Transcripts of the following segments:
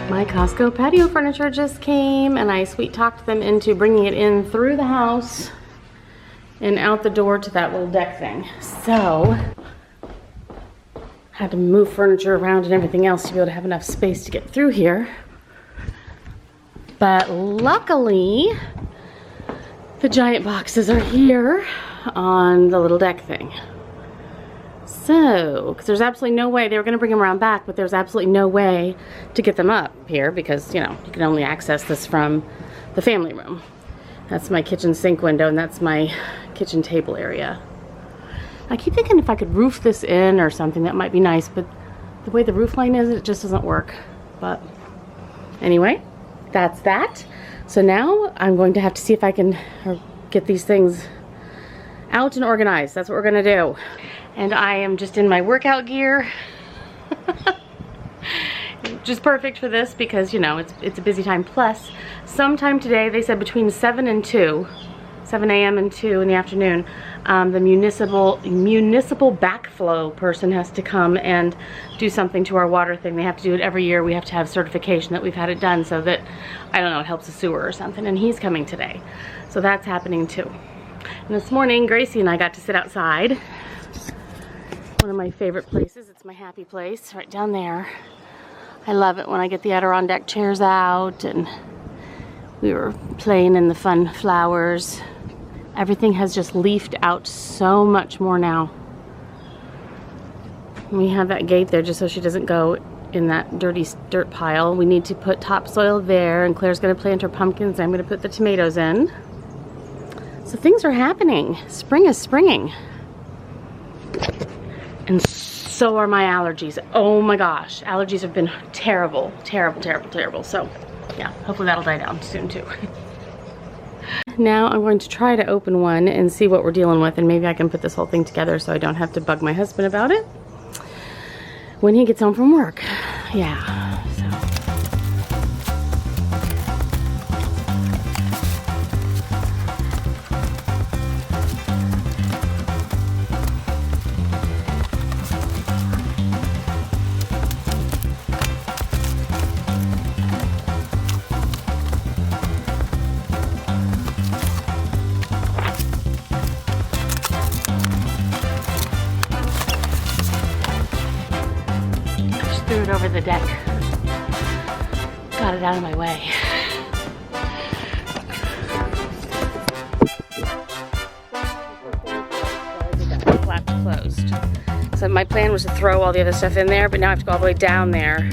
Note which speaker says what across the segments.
Speaker 1: My Costco patio furniture just came and I sweet talked them into bringing it in through the house and out the door to that little deck thing. So, had to move furniture around and everything else to be able to have enough space to get through here. But luckily, the giant boxes are here on the little deck thing. So, because there's absolutely no way, they were going to bring them around back, but there's absolutely no way to get them up here because, you know, you can only access this from the family room. That's my kitchen sink window and that's my kitchen table area. I keep thinking if I could roof this in or something, that might be nice, but the way the roof line is, it just doesn't work. But anyway, that's that. So now I'm going to have to see if I can get these things out and organized. That's what we're gonna do. And I am just in my workout gear. Just perfect for this because, you know, it's a busy time. Plus, sometime today, they said between 7 and 2, 7 a.m. and 2 in the afternoon, the municipal backflow person has to come and do something to our water thing. They have to do it every year. We have to have certification that we've had it done so that, I don't know, it helps the sewer or something. And he's coming today. So that's happening too. And this morning, Gracie and I got to sit outside. One of my favorite places. It's my happy place right down there. I love it when I get the Adirondack chairs out and we were playing in the fun flowers. Everything has just leafed out so much more now. We have that gate there just so she doesn't go in that dirty dirt pile. We need to put topsoil there and Claire's going to plant her pumpkins and I'm going to put the tomatoes in. So things are happening. Spring is springing. And so are my allergies. Oh my gosh. Allergies have been terrible. Terrible, terrible, terrible. So yeah, hopefully that'll die down soon too. Now I'm going to try to open one and see what we're dealing with and maybe I can put this whole thing together so I don't have to bug my husband about it when he gets home from work. Yeah, so. Threw it over the deck. Got it out of my way. Flap closed. So my plan was to throw all the other stuff in there, but now I have to go all the way down there,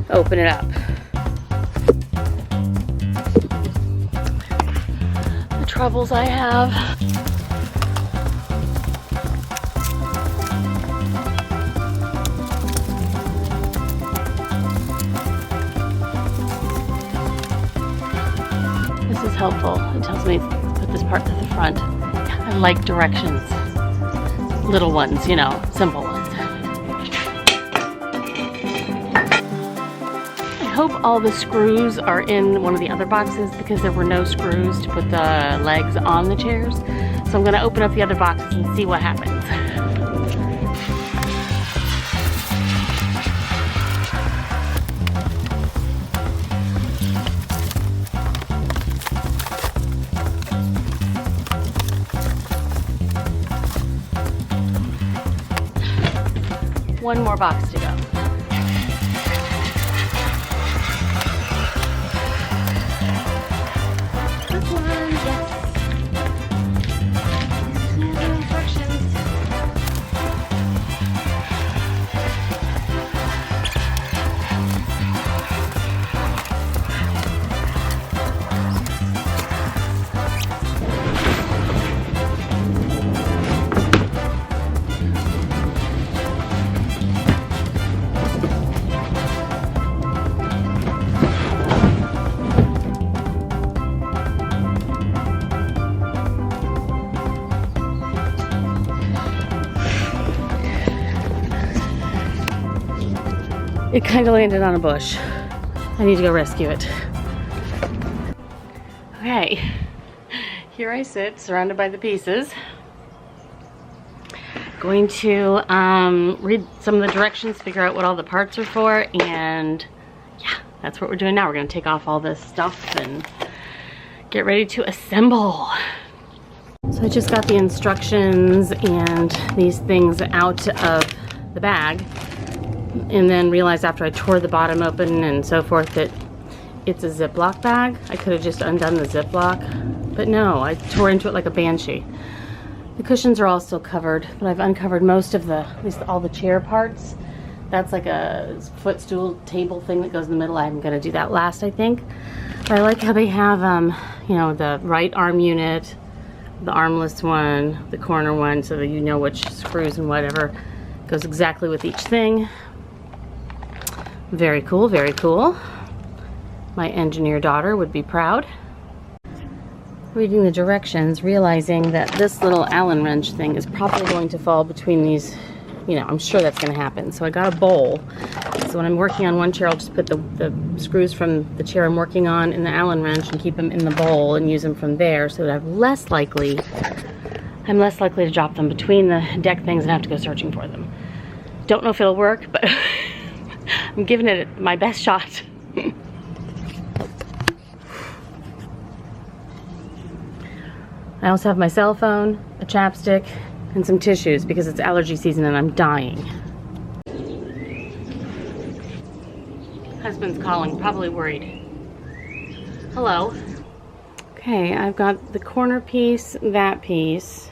Speaker 1: open it up. The troubles I have. This is helpful. It tells me to put this part to the front. I like directions. Little ones, you know, simple ones. I hope all the screws are in one of the other boxes because there were no screws to put the legs on the chairs. So I'm going to open up the other boxes and see what happens. One more box to go. This one, yes. Here's the instructions. It kind of landed on a bush. I need to go rescue it. Okay, here I sit, surrounded by the pieces. Going to read some of the directions, figure out what all the parts are for, and yeah, that's what we're doing now. We're gonna take off all this stuff and get ready to assemble. So I just got the instructions and these things out of the bag, and then realized after I tore the bottom open and so forth that it's a Ziploc bag. I could have just undone the Ziploc, but no, I tore into it like a banshee. The cushions are all still covered, but I've uncovered most of the, at least all the chair parts. That's like a footstool table thing that goes in the middle. I'm gonna do that last, I think. But I like how they have, you know, the right arm unit, the armless one, the corner one, so that you know which screws and whatever goes exactly with each thing. Very cool, very cool. My engineer daughter would be proud. Reading the directions, realizing that this little Allen wrench thing is probably going to fall between these, you know, I'm sure that's going to happen. So I got a bowl. So when I'm working on one chair, I'll just put the screws from the chair I'm working on in the Allen wrench and keep them in the bowl and use them from there, so that I'm less likely to drop them between the deck things and have to go searching for them. Don't know if it'll work, but I'm giving it my best shot. I also have my cell phone, a chapstick, and some tissues because it's allergy season and I'm dying. Husband's calling, probably worried. Hello. Okay, I've got the corner piece, that piece,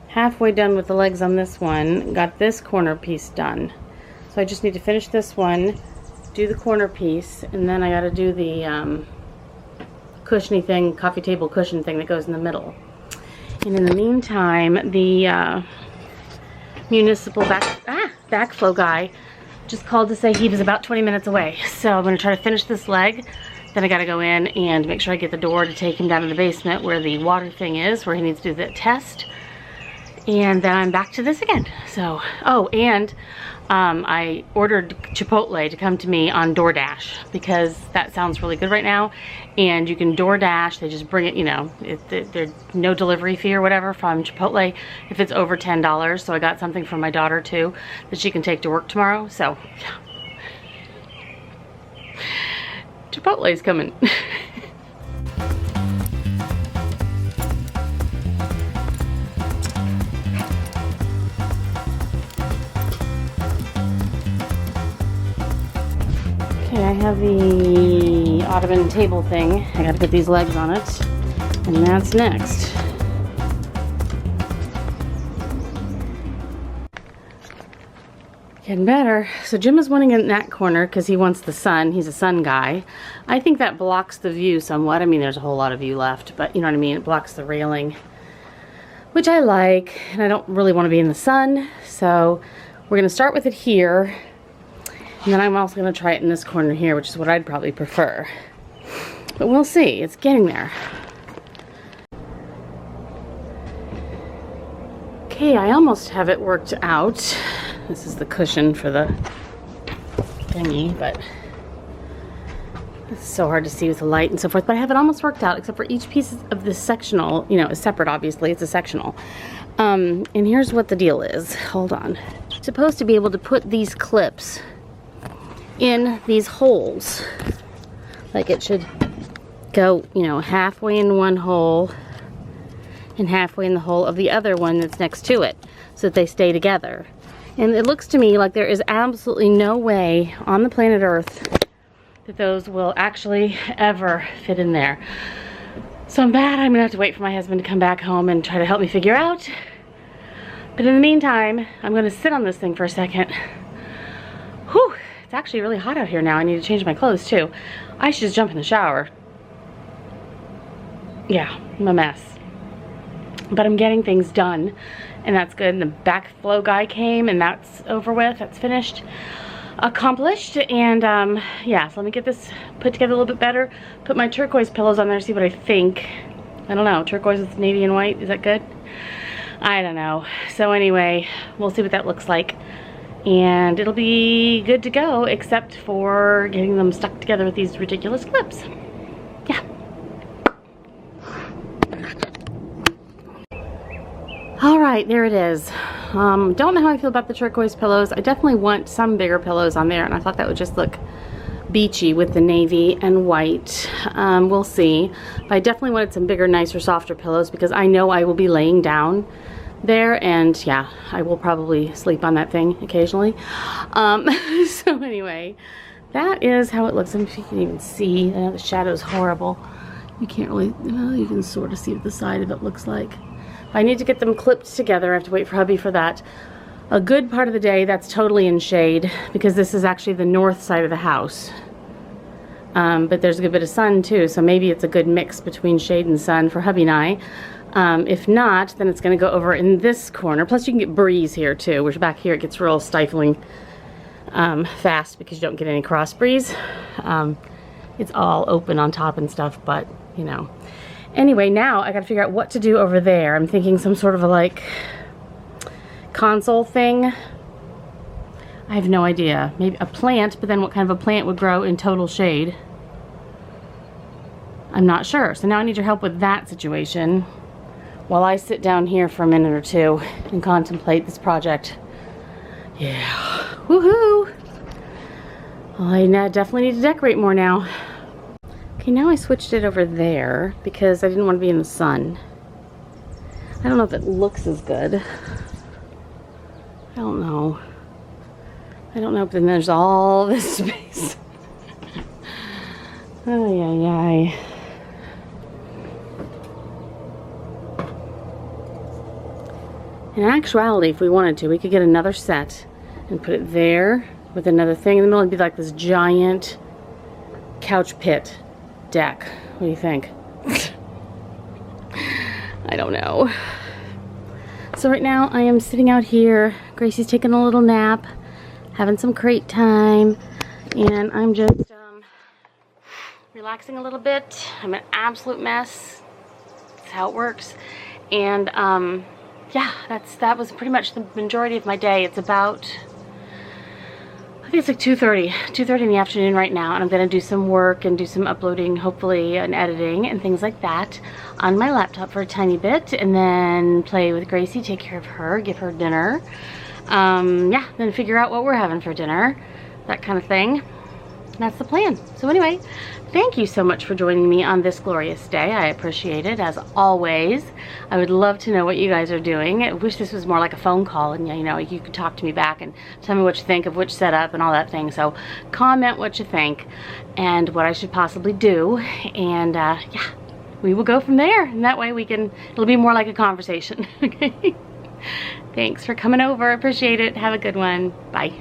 Speaker 1: halfway done with the legs on this one, got this corner piece done. So I just need to finish this one, do the corner piece, and then I gotta do the cushiony thing, coffee table cushion thing that goes in the middle. And in the meantime, the municipal backflow guy just called to say he was about 20 minutes away. So I'm going to try to finish this leg. Then I got to go in and make sure I get the door to take him down to the basement where the water thing is, where he needs to do the test. And then I'm back to this again. So, oh, and I ordered Chipotle to come to me on DoorDash because that sounds really good right now. And you can DoorDash, they just bring it, you know, there's no delivery fee or whatever from Chipotle if it's over $10. So I got something for my daughter too that she can take to work tomorrow. So, yeah. Chipotle's coming. Okay, I have the ottoman table thing. I gotta put these legs on it, and that's next. Getting better. So Jim is wanting in that corner because he wants the sun. He's a sun guy. I think that blocks the view somewhat. I mean, there's a whole lot of view left, but you know what I mean? It blocks the railing, which I like, and I don't really want to be in the sun. So we're gonna start with it here. And then I'm also going to try it in this corner here, which is what I'd probably prefer. But we'll see. It's getting there. Okay, I almost have it worked out. This is the cushion for the thingy, but it's so hard to see with the light and so forth. But I have it almost worked out, except for each piece of this sectional, you know, is separate, obviously. It's a sectional. And here's what the deal is. Hold on. I'm supposed to be able to put these clips in these holes. Like it should go, you know, halfway in one hole and halfway in the hole of the other one that's next to it, so that they stay together. And it looks to me like there is absolutely no way on the planet Earth that those will actually ever fit in there. So I'm bad. I'm gonna have to wait for my husband to come back home and try to help me figure out. But in the meantime, I'm gonna sit on this thing for a second. Whew. It's actually really hot out here now. I need to change my clothes too. I should just jump in the shower. Yeah, I'm a mess. But I'm getting things done, and that's good. And the backflow guy came, and that's over with. That's finished, accomplished. And yeah, so let me get this put together a little bit better. Put my turquoise pillows on there, see what I think. I don't know, turquoise with navy and white, is that good? I don't know. So anyway, we'll see what that looks like. And it'll be good to go, except for getting them stuck together with these ridiculous clips. Yeah. All right, there it is. Don't know how I feel about the turquoise pillows. I definitely want some bigger pillows on there, and I thought that would just look beachy with the navy and white. We'll see. But I definitely wanted some bigger, nicer, softer pillows because I know I will be laying down there, and yeah, I will probably sleep on that thing occasionally. So anyway, that is how it looks. I don't know if you can even see. I know the shadow is horrible. You can't really, well, you can sort of see what the side of it looks like. I need to get them clipped together. I have to wait for hubby for that. A good part of the day, that's totally in shade because this is actually the north side of the house. But there's a good bit of sun too, so maybe it's a good mix between shade and sun for hubby and I. If not, then it's going to go over in this corner. Plus you can get breeze here too, which back here it gets real stifling fast because you don't get any cross breeze. It's all open on top and stuff, but you know. Anyway, now I got to figure out what to do over there. I'm thinking some sort of a like console thing. I have no idea. Maybe a plant, but then what kind of a plant would grow in total shade? I'm not sure. So now I need your help with that situation while I sit down here for a minute or two and contemplate this project. Yeah. Woohoo! Well, I definitely need to decorate more now. Okay, now I switched it over there because I didn't want to be in the sun. I don't know if it looks as good. I don't know. I don't know, but then there's all this space. Ay, ay, ay. In actuality, if we wanted to, we could get another set and put it there with another thing in the middle. It'd be like this giant couch pit deck. What do you think? I don't know. So right now I am sitting out here. Gracie's taking a little nap, having some crate time, and I'm just relaxing a little bit. I'm an absolute mess. That's how it works. And yeah, that was pretty much the majority of my day. It's about, I think it's like 2:30 in the afternoon right now, and I'm gonna do some work and do some uploading, hopefully, and editing and things like that on my laptop for a tiny bit, and then play with Gracie, take care of her, give her dinner. Yeah, then figure out what we're having for dinner, that kind of thing. That's the plan. So anyway, thank you so much for joining me on this glorious day. I appreciate it, as always. I would love to know what you guys are doing. I wish this was more like a phone call, and you know, you could talk to me back and tell me what you think of which setup and all that thing. So comment what you think and what I should possibly do, and yeah, we will go from there. And that way it'll be more like a conversation. Okay. Thanks for coming over. Appreciate it. Have a good one. Bye.